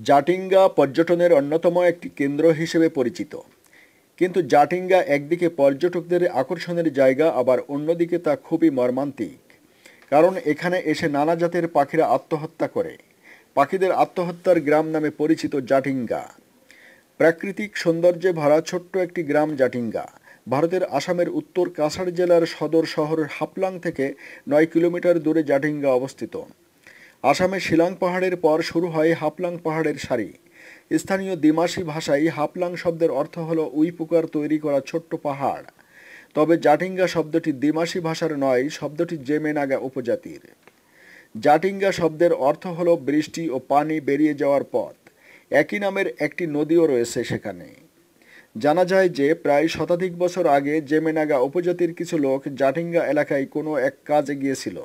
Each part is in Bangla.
জাটিঙ্গা পর্যটনের অন্যতম একটি কেন্দ্র হিসেবে পরিচিত। কিন্তু জাটিঙ্গা একদিকে পর্যটকদের আকর্ষণের জায়গা, আবার অন্যদিকে তা খুবই মর্মান্তিক। কারণ এখানে এসে নানা জাতের পাখিরা আত্মহত্যা করে। পাখিদের আত্মহত্যার গ্রাম নামে পরিচিত জাটিঙ্গা। প্রাকৃতিক সৌন্দর্যে ভরা ছোট্ট একটি গ্রাম জাটিঙ্গা ভারতের আসামের উত্তর কাছাড় জেলার সদর শহর হাফলং থেকে 9 কিলোমিটার দূরে জাটিঙ্গা অবস্থিত। আসামে শিলং পাহাড়ের পর শুরু হয় হাফলং পাহাড়ের সারি। স্থানীয় দিমাসি ভাষায় হাফলং শব্দের অর্থ হল উইপুকার তৈরি করা ছোট্ট পাহাড়। তবে জাটিঙ্গা শব্দটি দিমাসি ভাষার নয়, শব্দটি জেমে নাগা উপজাতির। জাটিঙ্গা শব্দের অর্থ হল বৃষ্টি ও পানি বেরিয়ে যাওয়ার পথ। একই নামের একটি নদীও রয়েছে সেখানে। জানা যায় যে প্রায় শতাধিক বছর আগে জেমে নাগা উপজাতির কিছু লোক জাটিঙ্গা এলাকায় কোনো এক কাজে গিয়েছিল।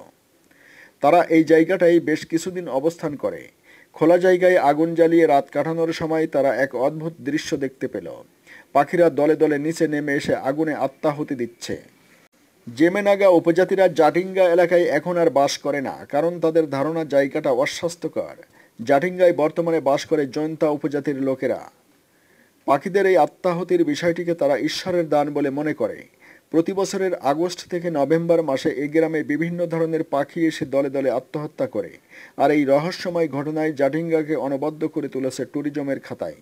তারা এই জায়গাটায় বেশ কিছুদিন অবস্থান করে। খোলা জায়গায় আগুন জ্বালিয়ে রাত কাটানোর সময় তারা এক অদ্ভুত দৃশ্য দেখতে পেল। পাখিরা দলে দলে নিচে নেমে এসে আগুনে আত্মাহুতি দিচ্ছে। জেমে নাগা উপজাতিরা জাটিঙ্গা এলাকায় এখন আর বাস করে না, কারণ তাদের ধারণা জায়গাটা অস্বাস্থ্যকর। জাটিঙ্গায় বর্তমানে বাস করে জৈন্তা উপজাতির লোকেরা। পাখিদের এই আত্মাহুতির বিষয়টিকে তারা ঈশ্বরের দান বলে মনে করে। প্রতি বছরের আগস্ট থেকে নভেম্বর মাসে এই গ্রামে বিভিন্ন ধরনের পাখি এসে দলে দলে আত্মহত্যা করে। আর এই রহস্যময় ঘটনায় জাটিঙ্গাকে অনবদ্য করে তুলেছে ট্যুরিজমের খাতায়।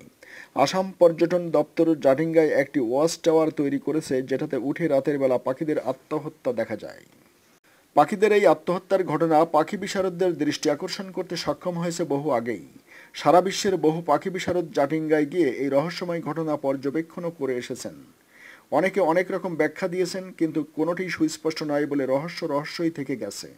আসাম পর্যটন দপ্তর জাটিঙ্গায় একটি ওয়াচ টাওয়ার তৈরি করেছে, যেটাতে উঠে রাতের বেলা পাখিদের আত্মহত্যা দেখা যায়। পাখিদের এই আত্মহত্যার ঘটনা পাখি বিশারদদের দৃষ্টি আকর্ষণ করতে সক্ষম হয়েছে বহু আগেই। সারা বিশ্বের বহু পাখি বিশারদ জাটিঙ্গায় গিয়ে এই রহস্যময় ঘটনা পর্যবেক্ষণও করে এসেছেন। অনেকে অনেক রকম ব্যাখ্যা দিয়েছেন, কিন্তু কোনোটিই সুস্পষ্ট নয় বলে রহস্যই থেকে গেছে।